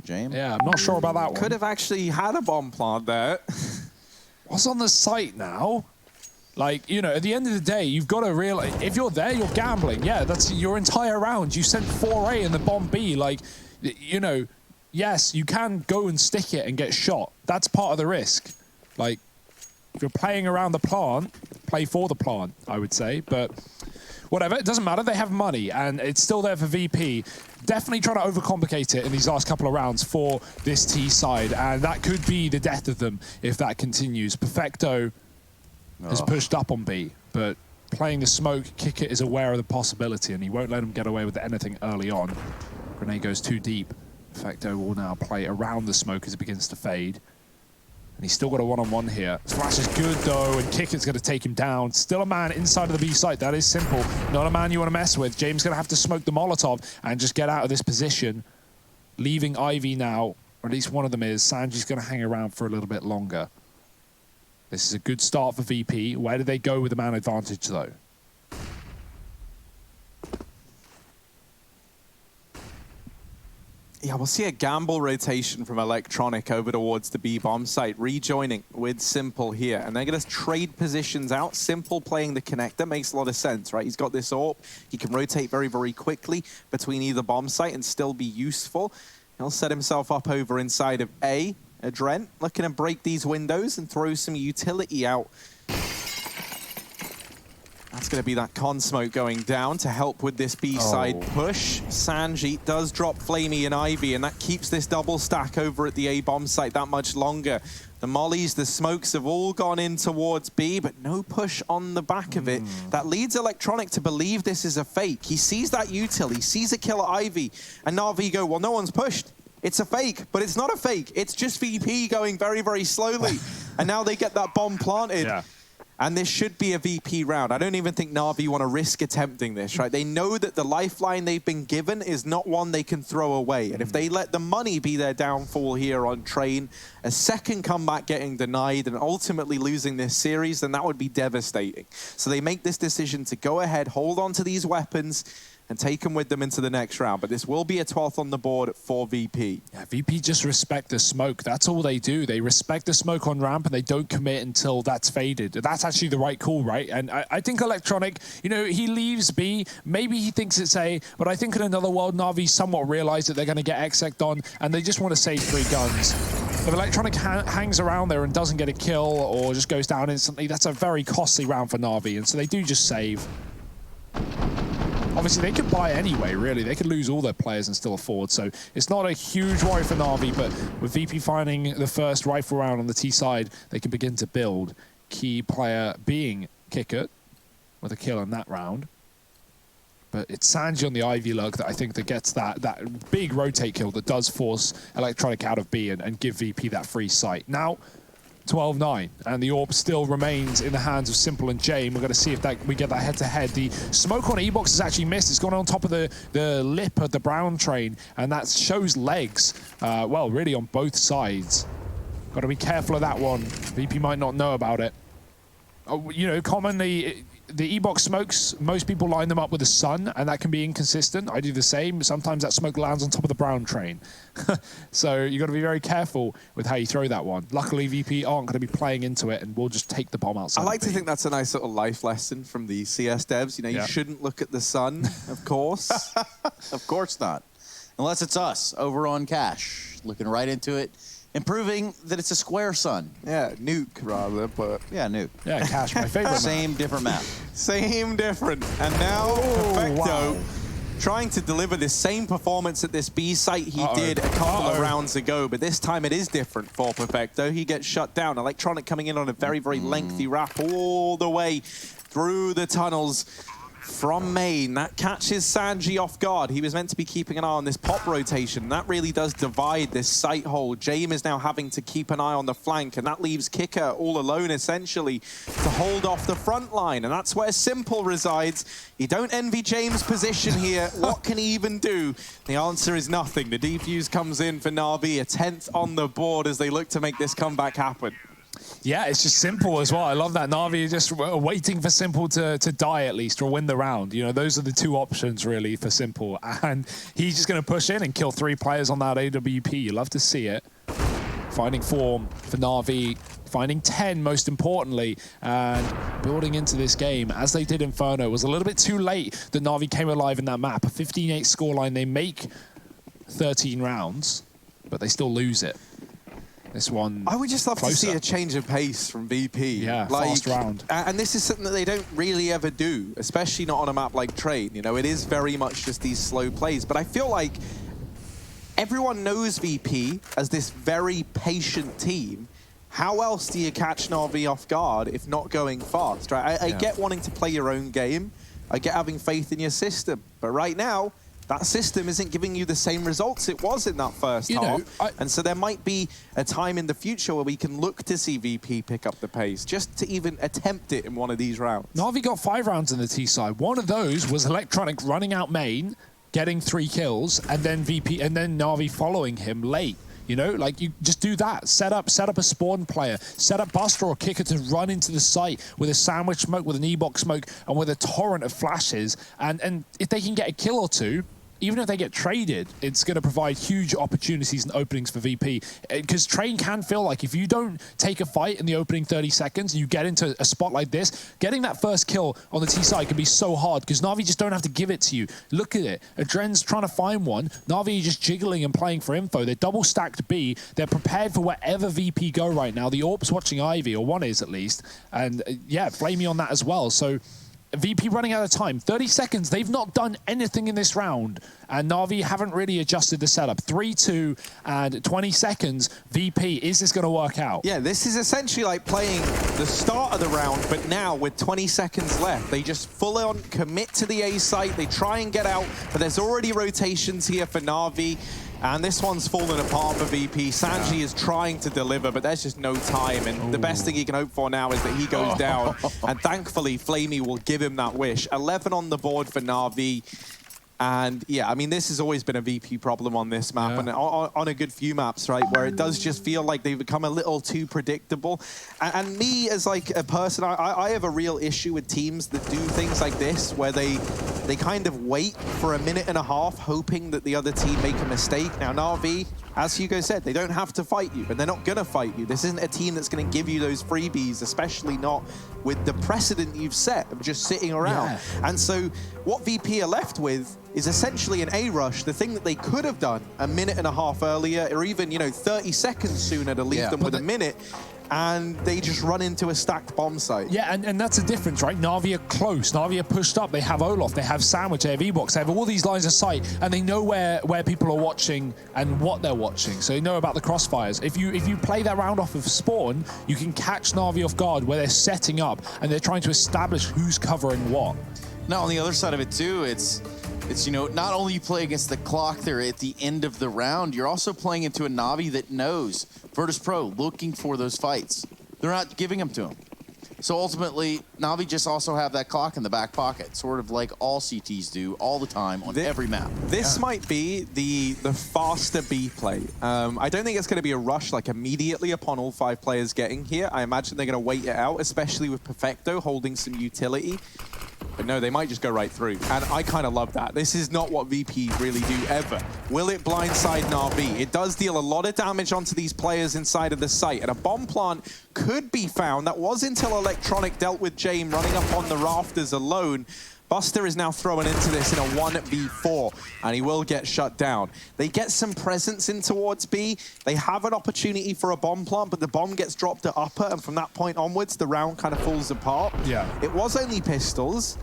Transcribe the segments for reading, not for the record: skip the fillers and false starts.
James. Yeah, I'm not sure about that one. Could have actually had a bomb plant there. What's on the site now? Like, you know, at the end of the day, you've got to realize, if you're there, you're gambling. Yeah, that's your entire round. You sent 4A in the bomb B. Like, you know, yes, you can go and stick it and get shot. That's part of the risk. Like, if you're playing around the plant, play for the plant, I would say. But whatever, it doesn't matter. They have money, and it's still there for VP. Definitely trying to overcomplicate it in these last couple of rounds for this T side, and that could be the death of them if that continues. Perfecto has pushed up on B, but playing the smoke, Kicker is aware of the possibility, and he won't let him get away with anything early on. Grenade goes too deep. Perfecto will now play around the smoke as it begins to fade. And he's still got a one-on-one here. Flash is good, though, and Kicker's going to take him down. Still a man inside of the B site. That is simple. Not a man you want to mess with. James going to have to smoke the Molotov and just get out of this position. Leaving Ivy now, or at least one of them is. Sanji's going to hang around for a little bit longer. This is a good start for VP. Where do they go with the man advantage, though? Yeah, we'll see a gamble rotation from Electronic over towards the B bomb site, rejoining with Simple here. And they're going to trade positions out. Simple playing the connector makes a lot of sense, right? He's got this AWP. He can rotate very, very quickly between either bomb site and still be useful. He'll set himself up over inside of A. Adrent looking to break these windows and throw some utility out. That's going to be that con smoke going down to help with this B-side push. Sanji does drop Flamey and Ivy, and that keeps this double stack over at the A-bomb site that much longer. The mollies, the smokes have all gone in towards B, but no push on the back of it. That leads Electronic to believe this is a fake. He sees that util, he sees a kill at Ivy, and Na'Vi go, well, no one's pushed. It's a fake, but it's not a fake. It's just VP going very, very slowly. And now they get that bomb planted. Yeah. And this should be a VP round. I don't even think Na'Vi want to risk attempting this, right? They know that the lifeline they've been given is not one they can throw away. And if they let the money be their downfall here on Train, a second comeback getting denied and ultimately losing this series, then that would be devastating. So they make this decision to go ahead, hold on to these weapons, and take them with them into the next round. But this will be a 12th on the board for VP. Yeah, VP just respect the smoke. That's all they do. They respect the smoke on ramp and they don't commit until that's faded. That's actually the right call, right? And I think Electronic, you know, he leaves B. Maybe he thinks it's A, but I think in another world, Na'Vi somewhat realize that they're going to get exec'd on and they just want to save 3 guns. If Electronic hangs around there and doesn't get a kill or just goes down instantly, that's a very costly round for Na'Vi. And so they do just save. Obviously, they could buy anyway, really. They could lose all their players and still afford. So it's not a huge worry for Na'Vi, but with VP finding the first rifle round on the T side, they can begin to build. Key player being Kicker with a kill in that round. But it's Sanji on the Ivy lug that I think that gets that big rotate kill that does force Electronic out of B and give VP that free sight. Now, 12-9, and the AWP still remains in the hands of Simple and Jame. We're going to see if we get that head-to-head. The smoke on E-Box has actually missed. It's gone on top of the lip of the brown train, and that shows legs, well, really on both sides. Got to be careful of that one. VP might not know about it. You know, commonly, the E-Box smokes, most people line them up with the sun, and that can be inconsistent. I do the same. Sometimes that smoke lands on top of the brown train. So you got to be very careful with how you throw that one. Luckily, VP aren't going to be playing into it, and we'll just take the bomb outside. I like to think that's a nice little life lesson from the CS devs. You know, you shouldn't look at the sun, of course. Of course not. Unless it's us over on Cash, looking right into it. And proving that it's a square sun. Yeah, nuke rather, but... Yeah, nuke. Yeah, Cash, my favorite Same, different map. Same, different. And now, Perfecto trying to deliver the same performance at this B site he did a couple of rounds ago, but this time it is different for Perfecto. He gets shut down. Electronic coming in on a very, very lengthy wrap all the way through the tunnels. From main, that catches Sanji off guard. He was meant to be keeping an eye on this pop rotation. That really does divide this site hole. Jame is now having to keep an eye on the flank, and that leaves Kicker all alone, essentially, to hold off the front line. And that's where Simple resides. You don't envy James' position here. What can he even do? The answer is nothing. The defuse comes in for Na'Vi, a 10th on the board as they look to make this comeback happen. Yeah, it's just Simple as well. I love that. Na'Vi just waiting for Simple to die at least or win the round. You know, those are the two options really for Simple. And he's just going to push in and kill 3 players on that AWP. You love to see it. Finding form for Na'Vi. Finding 10, most importantly, and building into this game, as they did Inferno. It was a little bit too late that Na'Vi came alive in that map. A 15-8 scoreline. They make 13 rounds, but they still lose it. This one I would just love closer. to see a change of pace from VP. Yeah, fast round. And this is something that they don't really ever do, especially not on a map like Train. You know, it is very much just these slow plays. But I feel like everyone knows VP as this very patient team. How else do you catch Na'Vi off guard if not going fast, right? I get wanting to play your own game. I get having faith in your system. But right now, that system isn't giving you the same results it was in that first half. And so there might be a time in the future where we can look to see VP pick up the pace, just to even attempt it in one of these rounds. Na'Vi got 5 rounds in the T side. One of those was Electronic running out main, getting 3 kills, and then Na'Vi following him late. You know, like, you just do that. Set up a spawn player. Set up Buster or Kicker to run into the site with a sandwich smoke, with an E-box smoke, and with a torrent of flashes. And if they can get a kill or 2, even if they get traded, it's going to provide huge opportunities and openings for VP. Because Train can feel like if you don't take a fight in the opening 30 seconds, you get into a spot like this, getting that first kill on the T side can be so hard because Na'Vi just don't have to give it to you. Look at it. Adren's trying to find one. Na'Vi are just jiggling and playing for info. They're double stacked B. They're prepared for wherever VP go right now. The AWP's watching Ivy, or one is at least. And yeah, Flamey on that as well. So VP running out of time. 30 seconds. They've not done anything in this round. And Na'Vi haven't really adjusted the setup. 3-2 and 20 seconds. VP, is this going to work out? Yeah, this is essentially like playing the start of the round, but now with 20 seconds left. They just full on commit to the A site. They try and get out, but there's already rotations here for Na'Vi. And this one's fallen apart for VP. Sanji is trying to deliver, but there's just no time. And the best thing he can hope for now is that he goes down. And thankfully, Flamey will give him that wish. 11 on the board for Na'Vi. And yeah, I mean, this has always been a VP problem on this map, and on a good few maps, right, where it does just feel like they've become a little too predictable. And me, as like a person, I have a real issue with teams that do things like this, where they kind of wait for a minute and a half, hoping that the other team make a mistake. Now, Na'Vi, as Hugo said, they don't have to fight you, and they're not going to fight you. This isn't a team that's going to give you those freebies, especially not with the precedent you've set of just sitting around. And so what VP are left with is essentially an A rush, the thing that they could have done a minute and a half earlier, or even, you know, 30 seconds sooner to leave them with a minute. And they just run into a stacked bomb site. Yeah, and that's the difference, right? Na'Vi are close. Na'Vi are pushed up. They have Olaf. They have Sandwich. They have E-Box. They have all these lines of sight, and they know where people are watching and what they're watching. So they know about the crossfires. If you play that round off of spawn, you can catch Na'Vi off guard where they're setting up and they're trying to establish who's covering what. Now, on the other side of it, too, it's you know, not only you play against the clock there at the end of the round, you're also playing into a Navi that knows Virtus.pro looking for those fights. They're not giving them to him. So ultimately, Navi just also have that clock in the back pocket, sort of like all CTs do all the time on every map. This might be the faster B play. I don't think it's going to be a rush like immediately upon all 5 players getting here. I imagine they're going to wait it out, especially with Perfecto holding some utility. But no, they might just go right through. And I kind of love that. This is not what VP really do ever. Will it blindside Na'Vi? It does deal a lot of damage onto these players inside of the site. And a bomb plant could be found. That was until Electronic dealt with Jame running up on the rafters alone. Buster is now throwing into this in a 1v4, and he will get shut down. They get some presence in towards B. They have an opportunity for a bomb plant, but the bomb gets dropped at upper, and from that point onwards, the round kind of falls apart. Yeah. It was only pistols,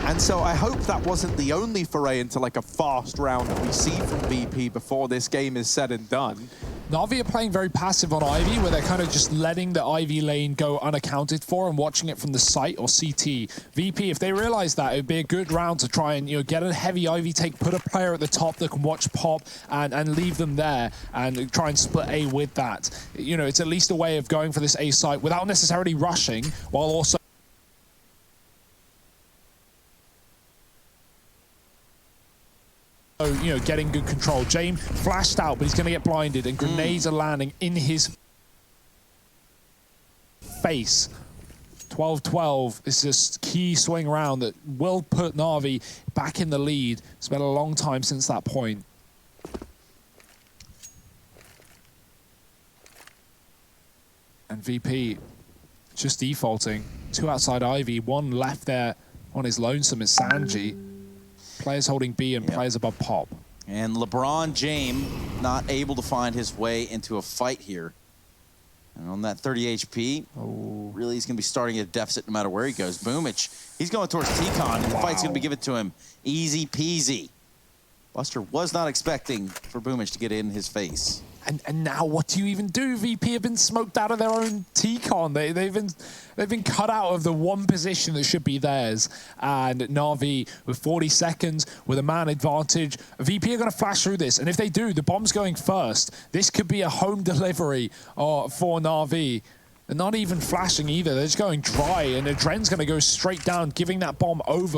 and so I hope that wasn't the only foray into like a fast round that we see from VP before this game is said and done. Na'Vi are playing very passive on Ivy, where they're kind of just letting the Ivy lane go unaccounted for and watching it from the site or CT. VP, if they realize that, it would be a good round to try and, you know, get a heavy Ivy take, put a player at the top that can watch pop and leave them there and try and split A with that. You know, it's at least a way of going for this A site without necessarily rushing, while also you know, getting good control. Jame flashed out, but he's going to get blinded, and grenades are landing in his face. 12-12 is this key swing round that will put Na'Vi back in the lead. It's been a long time since that point. And VP just defaulting. 2 outside Ivy, 1 left there on his lonesome is Sanji. Players holding B and players above Pop. And LeBron James not able to find his way into a fight here. And on that 30 HP, really he's going to be starting at a deficit no matter where he goes. Boomich, he's going towards T-Con, and the fight's going to be given to him. Easy peasy. Buster was not expecting for Boomich to get in his face. And now what do you even do? VP have been smoked out of their own T-Con. They've been cut out of the one position that should be theirs. And Na'Vi with 40 seconds with a man advantage. VP are going to flash through this. And if they do, the bomb's going first. This could be a home delivery for Na'Vi. They're not even flashing either. They're just going dry. And Adren's going to go straight down, giving that bomb over.